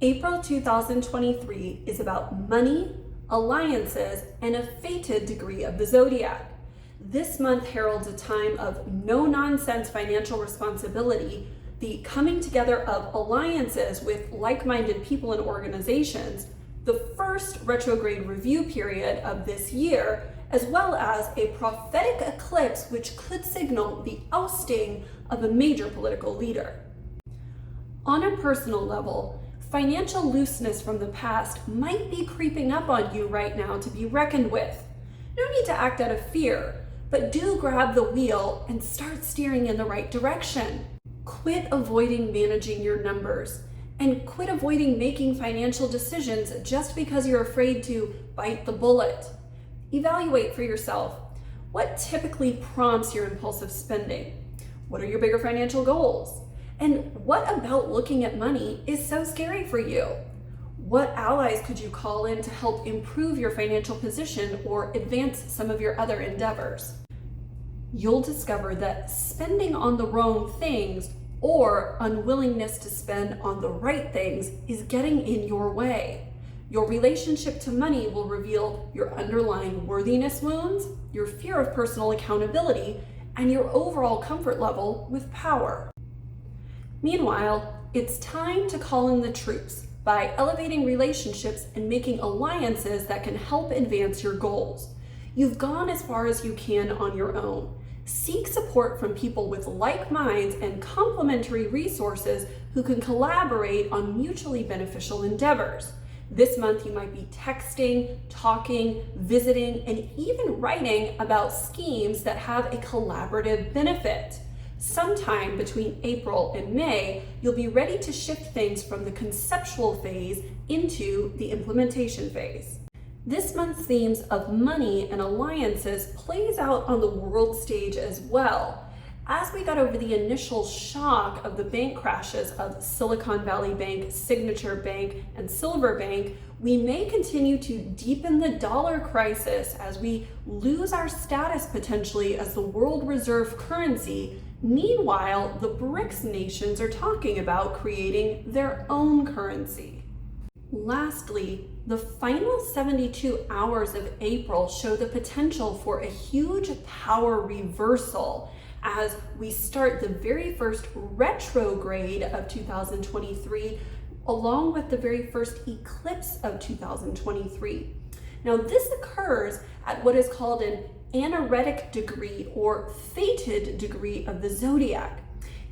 April 2023 is about money, alliances, and a fated degree of the Zodiac. This month heralds a time of no-nonsense financial responsibility, the coming together of alliances with like-minded people and organizations, the first retrograde review period of this year, as well as a prophetic eclipse which could signal the ousting of a major political leader. On a personal level, financial looseness from the past might be creeping up on you right now to be reckoned with. No need to act out of fear, but do grab the wheel and start steering in the right direction. Quit avoiding managing your numbers and quit avoiding making financial decisions just because you're afraid to bite the bullet. Evaluate for yourself. What typically prompts your impulsive spending? What are your bigger financial goals? And what about looking at money is so scary for you? What allies could you call in to help improve your financial position or advance some of your other endeavors? You'll discover that spending on the wrong things or unwillingness to spend on the right things is getting in your way. Your relationship to money will reveal your underlying worthiness wounds, your fear of personal accountability, and your overall comfort level with power. Meanwhile, it's time to call in the troops by elevating relationships and making alliances that can help advance your goals. You've gone as far as you can on your own. Seek support from people with like minds and complementary resources who can collaborate on mutually beneficial endeavors. This month, you might be texting, talking, visiting, and even writing about schemes that have a collaborative benefit. Sometime between April and May, you'll be ready to shift things from the conceptual phase into the implementation phase. This month's themes of money and alliances plays out on the world stage as well. As we got over the initial shock of the bank crashes of Silicon Valley Bank, Signature Bank, and Silver Bank, we may continue to deepen the dollar crisis as we lose our status potentially as the world reserve currency. Meanwhile, the BRICS nations are talking about creating their own currency. Lastly, the final 72 hours of April show the potential for a huge power reversal as we start the very first retrograde of 2023, along with the very first eclipse of 2023. Now, this occurs at what is called an Anaretic Degree or fated degree of the Zodiac.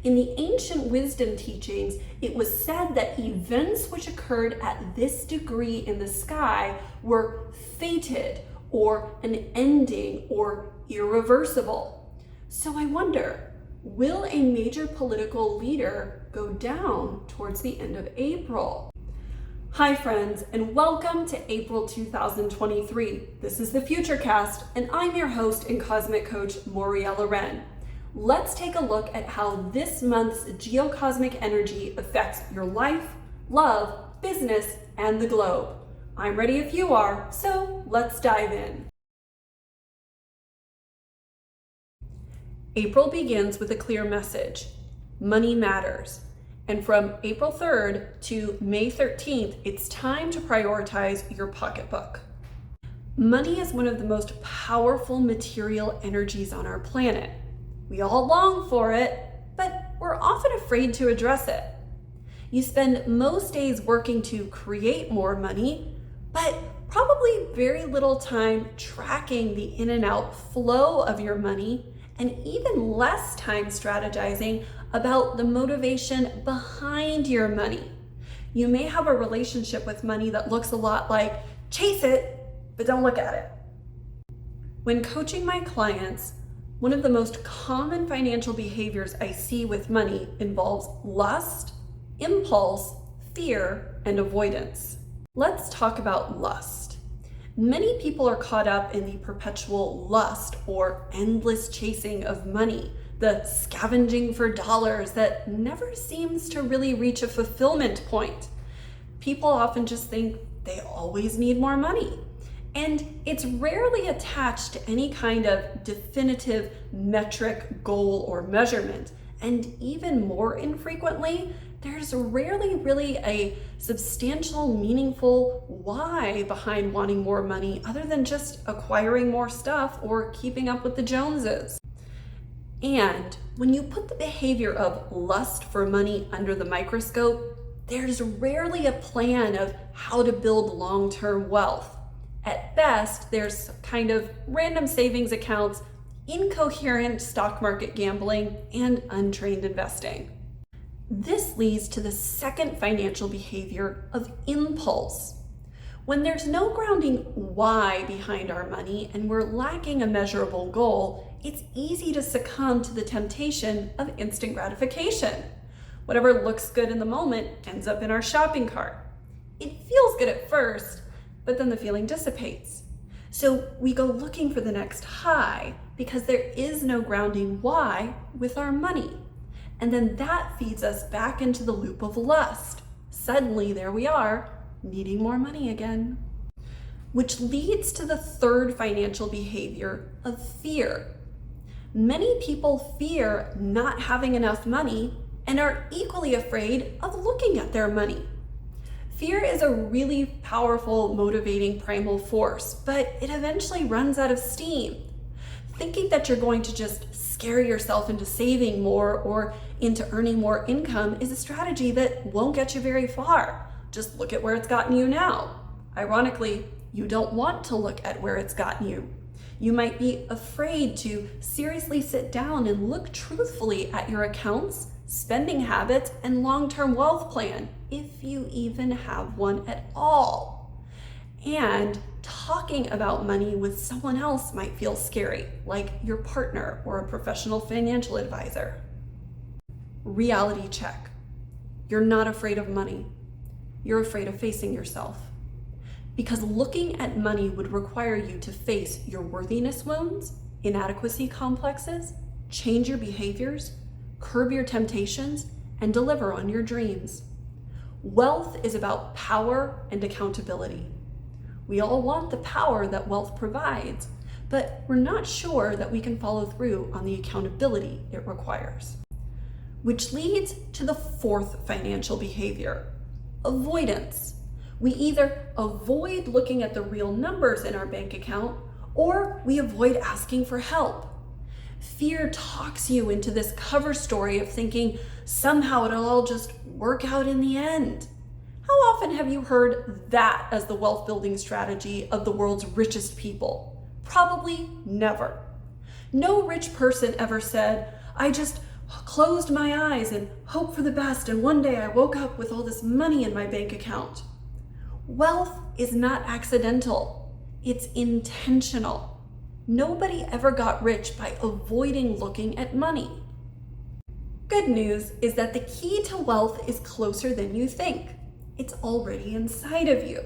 In the ancient wisdom teachings, it was said that events which occurred at this degree in the sky were fated or an ending or irreversible. So I wonder, will a major political leader go down towards the end of April? Hi friends, and welcome to April 2023. This is the Futurecast, and I'm your host and cosmic coach, Moriella Wren. Let's take a look at how this month's geocosmic energy affects your life, love, business, and the globe. I'm ready if you are, so let's dive in. April begins with a clear message. Money matters. And from April 3rd to May 13th, it's time to prioritize your pocketbook. Money is one of the most powerful material energies on our planet. We all long for it, but we're often afraid to address it. You spend most days working to create more money, but probably very little time tracking the in and out flow of your money, and even less time strategizing about the motivation behind your money. You may have a relationship with money that looks a lot like chase it, but don't look at it. When coaching my clients, one of the most common financial behaviors I see with money involves lust, impulse, fear, and avoidance. Let's talk about lust. Many people are caught up in the perpetual lust or endless chasing of money, the scavenging for dollars that never seems to really reach a fulfillment point. People often just think they always need more money. And it's rarely attached to any kind of definitive metric, goal, or measurement. And even more infrequently, there's rarely really a substantial, meaningful why behind wanting more money other than just acquiring more stuff or keeping up with the Joneses. And when you put the behavior of lust for money under the microscope, there's rarely a plan of how to build long-term wealth. At best, there's kind of random savings accounts, incoherent stock market gambling, and untrained investing. This leads to the second financial behavior of impulse. When there's no grounding why behind our money and we're lacking a measurable goal, it's easy to succumb to the temptation of instant gratification. Whatever looks good in the moment ends up in our shopping cart. It feels good at first, but then the feeling dissipates. So we go looking for the next high because there is no grounding why with our money. And then that feeds us back into the loop of lust. Suddenly, there we are, needing more money again. Which leads to the third financial behavior of fear. Many people fear not having enough money and are equally afraid of looking at their money. Fear is a really powerful, motivating primal force, but it eventually runs out of steam. Thinking that you're going to just scare yourself into saving more or into earning more income is a strategy that won't get you very far. Just look at where it's gotten you now. Ironically, you don't want to look at where it's gotten you. You might be afraid to seriously sit down and look truthfully at your accounts, spending habits, and long-term wealth plan, if you even have one at all. And talking about money with someone else might feel scary, like your partner or a professional financial advisor. Reality check. You're not afraid of money. You're afraid of facing yourself. Because looking at money would require you to face your worthiness wounds, inadequacy complexes, change your behaviors, curb your temptations, and deliver on your dreams. Wealth is about power and accountability. We all want the power that wealth provides, but we're not sure that we can follow through on the accountability it requires. Which leads to the fourth financial behavior, avoidance. We either avoid looking at the real numbers in our bank account, or we avoid asking for help. Fear talks you into this cover story of thinking somehow it'll all just work out in the end. How often have you heard that as the wealth building strategy of the world's richest people? Probably never. No rich person ever said, I just closed my eyes and hoped for the best, and one day I woke up with all this money in my bank account. Wealth is not accidental. It's intentional. Nobody ever got rich by avoiding looking at money. Good news is that the key to wealth is closer than you think. It's already inside of you.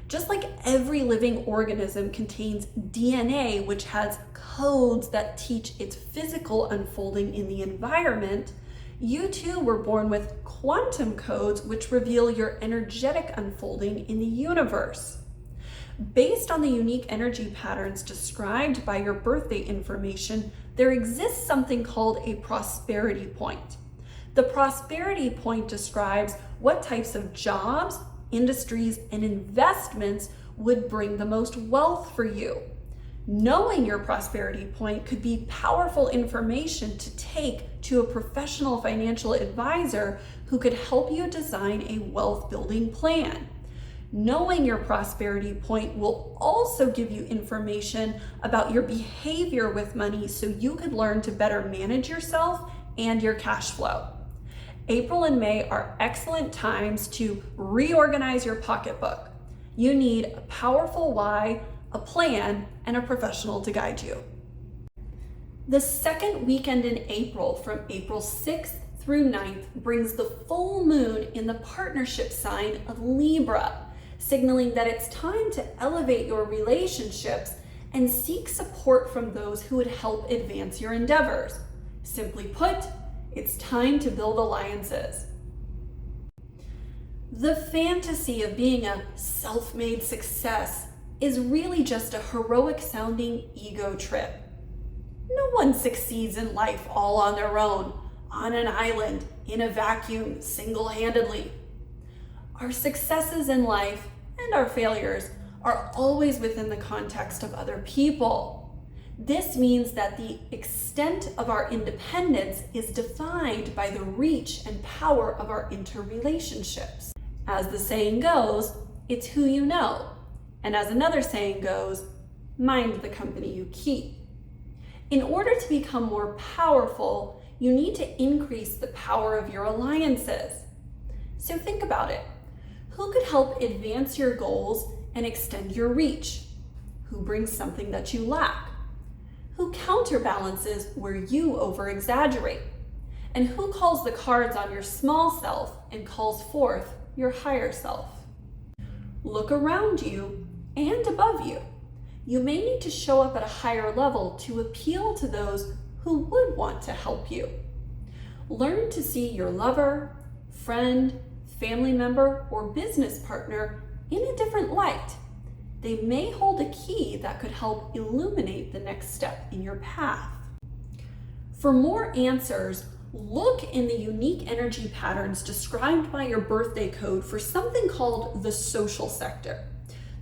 Just like every living organism contains DNA, which has codes that teach its physical unfolding in the environment, you too were born with quantum codes which reveal your energetic unfolding in the universe. Based on the unique energy patterns described by your birthday information, there exists something called a prosperity point. The prosperity point describes what types of jobs, industries, and investments would bring the most wealth for you. Knowing your prosperity point could be powerful information to take to a professional financial advisor who could help you design a wealth building plan. Knowing your prosperity point will also give you information about your behavior with money so you could learn to better manage yourself and your cash flow. April and May are excellent times to reorganize your pocketbook. You need a powerful why, a plan, and a professional to guide you. The second weekend in April, from April 6th through 9th, brings the full moon in the partnership sign of Libra, signaling that it's time to elevate your relationships and seek support from those who would help advance your endeavors. Simply put, it's time to build alliances. The fantasy of being a self-made success is really just a heroic sounding ego trip. No one succeeds in life all on their own. on an island, in a vacuum, single-handedly. Our successes in life and our failures are always within the context of other people. This means that the extent of our independence is defined by the reach and power of our interrelationships. As the saying goes, it's who you know. And as another saying goes, mind the company you keep. In order to become more powerful, you need to increase the power of your alliances. So think about it. Who could help advance your goals and extend your reach? Who brings something that you lack? Who counterbalances where you over-exaggerate? And who calls the cards on your small self and calls forth your higher self? Look around you and above you. You may need to show up at a higher level to appeal to those who would want to help you. Learn to see your lover, friend, family member, or business partner in a different light. They may hold a key that could help illuminate the next step in your path. For more answers, look in the unique energy patterns described by your birthday code for something called the social sector.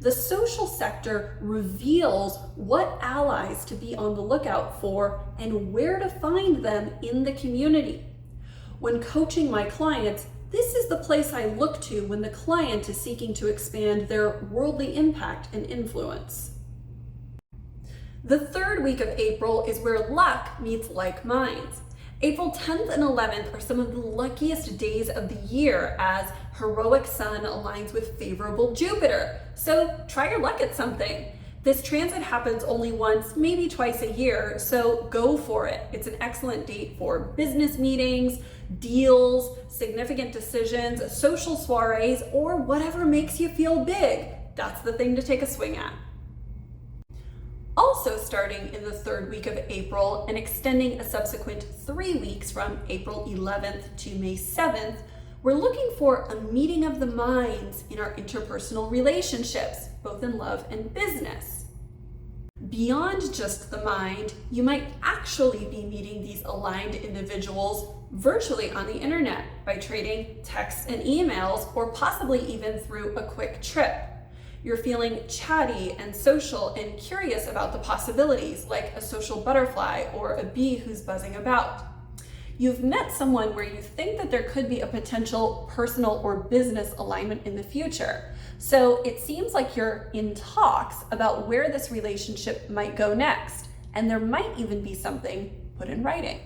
The social sector reveals what allies to be on the lookout for and where to find them in the community. When coaching my clients, this is the place I look to when the client is seeking to expand their worldly impact and influence. The third week of April is where luck meets like minds. April 10th and 11th are some of the luckiest days of the year as heroic Sun aligns with favorable Jupiter. So try your luck at something. This transit happens only once, maybe twice a year, so go for it. It's an excellent date for business meetings, deals, significant decisions, social soirees, or whatever makes you feel big. That's the thing to take a swing at. Also starting in the third week of April and extending a subsequent 3 weeks from April 11th to May 7th, we're looking for a meeting of the minds in our interpersonal relationships, both in love and business. Beyond just the mind, you might actually be meeting these aligned individuals virtually on the internet by trading texts and emails, or possibly even through a quick trip. You're feeling chatty and social and curious about the possibilities, like a social butterfly or a bee who's buzzing about. You've met someone where you think that there could be a potential personal or business alignment in the future. So it seems like you're in talks about where this relationship might go next, and there might even be something put in writing.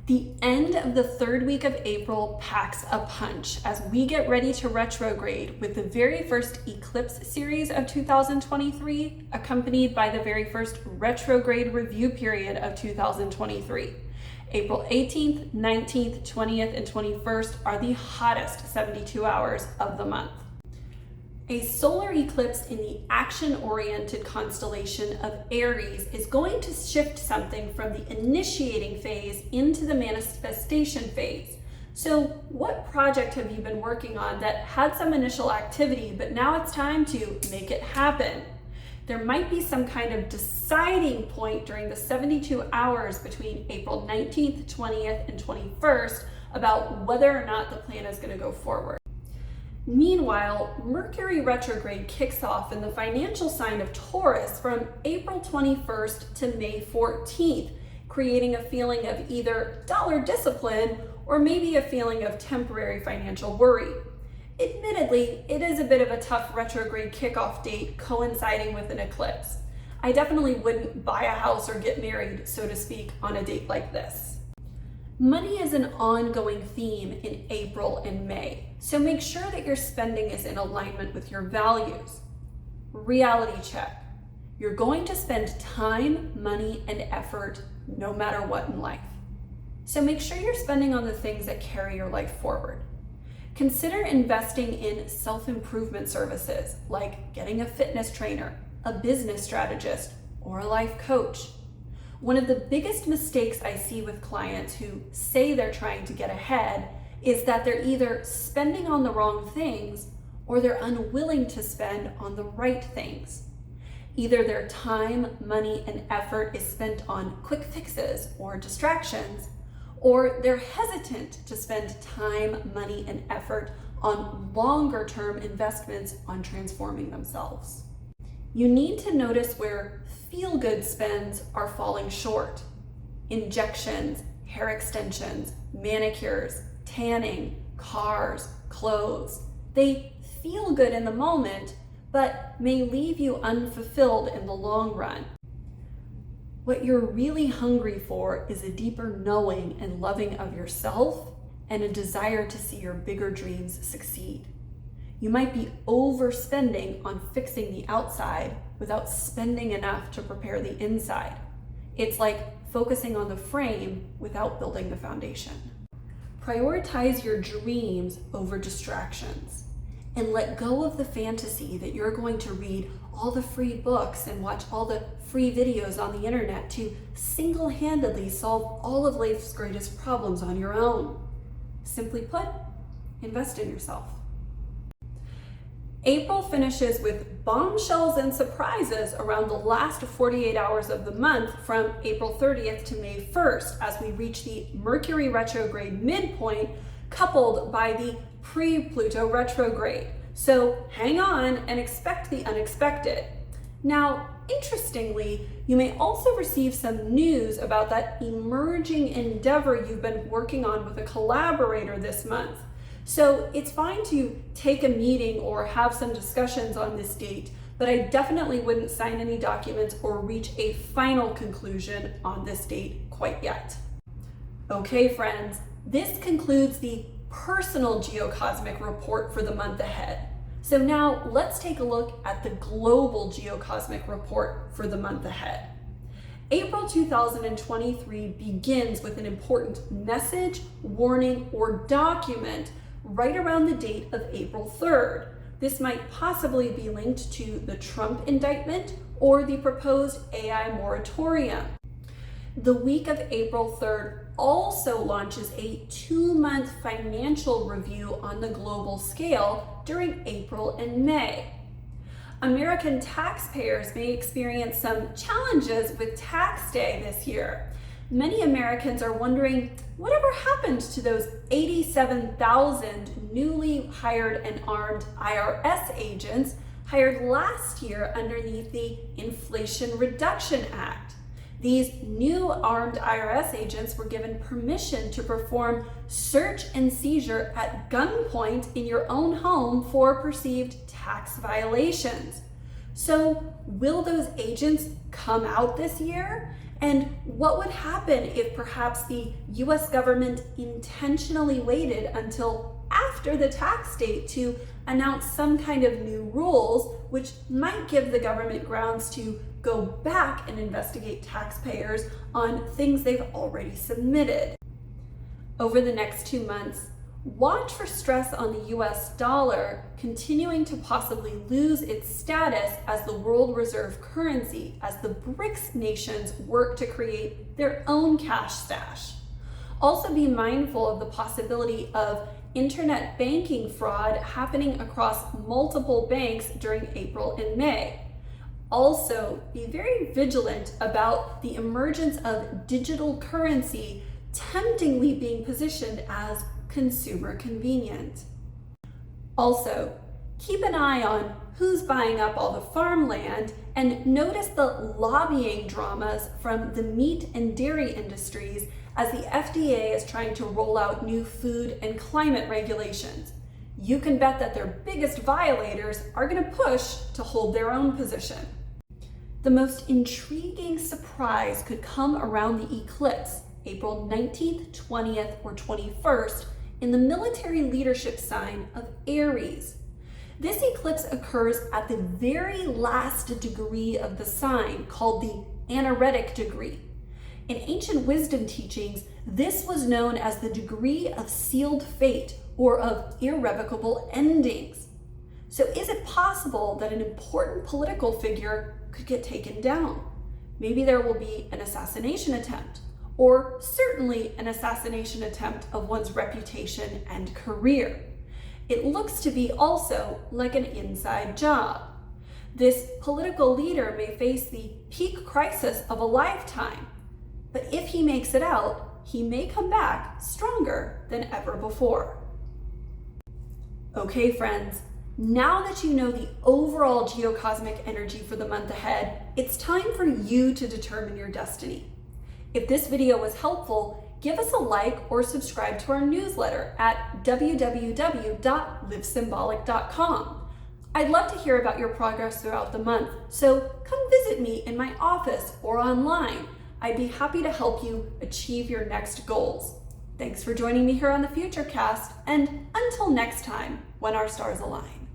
The end of the third week of April packs a punch as we get ready to retrograde with the very first eclipse series of 2023, accompanied by the very first retrograde review period of 2023. April 18th, 19th, 20th, and 21st are the hottest 72 hours of the month. A solar eclipse in the action-oriented constellation of Aries is going to shift something from the initiating phase into the manifestation phase. So what project have you been working on that had some initial activity, but now it's time to make it happen? There might be some kind of deciding point during the 72 hours between April 19th, 20th, and 21st about whether or not the plan is going to go forward. Meanwhile, Mercury retrograde kicks off in the financial sign of Taurus from April 21st to May 14th, creating a feeling of either dollar discipline or maybe a feeling of temporary financial worry. Admittedly, it is a bit of a tough retrograde kickoff date coinciding with an eclipse. I definitely wouldn't buy a house or get married, so to speak, on a date like this. Money is an ongoing theme in April and May, so make sure that your spending is in alignment with your values. Reality check. You're going to spend time, money, and effort no matter what in life. So make sure you're spending on the things that carry your life forward. Consider investing in self-improvement services like getting a fitness trainer, a business strategist, or a life coach. One of the biggest mistakes I see with clients who say they're trying to get ahead is that they're either spending on the wrong things or they're unwilling to spend on the right things. Either their time, money, and effort is spent on quick fixes or distractions, or they're hesitant to spend time, money, and effort on longer term investments on transforming themselves. You need to notice where feel-good spends are falling short. Injections, hair extensions, manicures, tanning, cars, clothes. They feel good in the moment, but may leave you unfulfilled in the long run. What you're really hungry for is a deeper knowing and loving of yourself and a desire to see your bigger dreams succeed. You might be overspending on fixing the outside without spending enough to prepare the inside. It's like focusing on the frame without building the foundation. Prioritize your dreams over distractions and let go of the fantasy that you're going to read all the free books and watch all the free videos on the internet to single-handedly solve all of life's greatest problems on your own. Simply put, invest in yourself. April finishes with bombshells and surprises around the last 48 hours of the month from April 30th to May 1st as we reach the Mercury retrograde midpoint coupled by the pre-Pluto retrograde. So hang on and expect the unexpected. Now, interestingly, you may also receive some news about that emerging endeavor you've been working on with a collaborator this month. So it's fine to take a meeting or have some discussions on this date, but I definitely wouldn't sign any documents or reach a final conclusion on this date quite yet. Okay, friends, this concludes the personal geocosmic report for the month ahead. So now let's take a look at the global geocosmic report for the month ahead. April 2023 begins with an important message, warning, or document right around the date of April 3rd. This might possibly be linked to the Trump indictment or the proposed AI moratorium. The week of April 3rd also launches a 2-month financial review on the global scale during April and May. American taxpayers may experience some challenges with tax day this year. Many Americans are wondering whatever happened to those 87,000 newly hired and armed IRS agents hired last year underneath the Inflation Reduction Act. These new armed IRS agents were given permission to perform search and seizure at gunpoint in your own home for perceived tax violations. So, will those agents come out this year? And what would happen if perhaps the US government intentionally waited until after the tax date to announce some kind of new rules, which might give the government grounds to go back and investigate taxpayers on things they've already submitted? Over the next 2 months, watch for stress on the US dollar continuing to possibly lose its status as the world reserve currency as the BRICS nations work to create their own cash stash. Also be mindful of the possibility of internet banking fraud happening across multiple banks during April and May. Also, be very vigilant about the emergence of digital currency temptingly being positioned as consumer convenient. Also, keep an eye on who's buying up all the farmland and notice the lobbying dramas from the meat and dairy industries as the FDA is trying to roll out new food and climate regulations. You can bet that their biggest violators are going to push to hold their own position. The most intriguing surprise could come around the eclipse, April 19th, 20th, or 21st, in the military leadership sign of Aries. This eclipse occurs at the very last degree of the sign, called the Anaretic Degree. In ancient wisdom teachings, this was known as the degree of sealed fate or of irrevocable endings. So is it possible that an important political figure could get taken down? Maybe there will be an assassination attempt, or certainly an assassination attempt of one's reputation and career. It looks to be also like an inside job. This political leader may face the peak crisis of a lifetime, but if he makes it out, he may come back stronger than ever before. Okay, friends, now that you know the overall geocosmic energy for the month ahead, it's time for you to determine your destiny. If this video was helpful, give us a like or subscribe to our newsletter at www.livesymbolic.com. I'd love to hear about your progress throughout the month, so come visit me in my office or online. I'd be happy to help you achieve your next goals. Thanks for joining me here on the Futurecast, and until next time, when our stars align.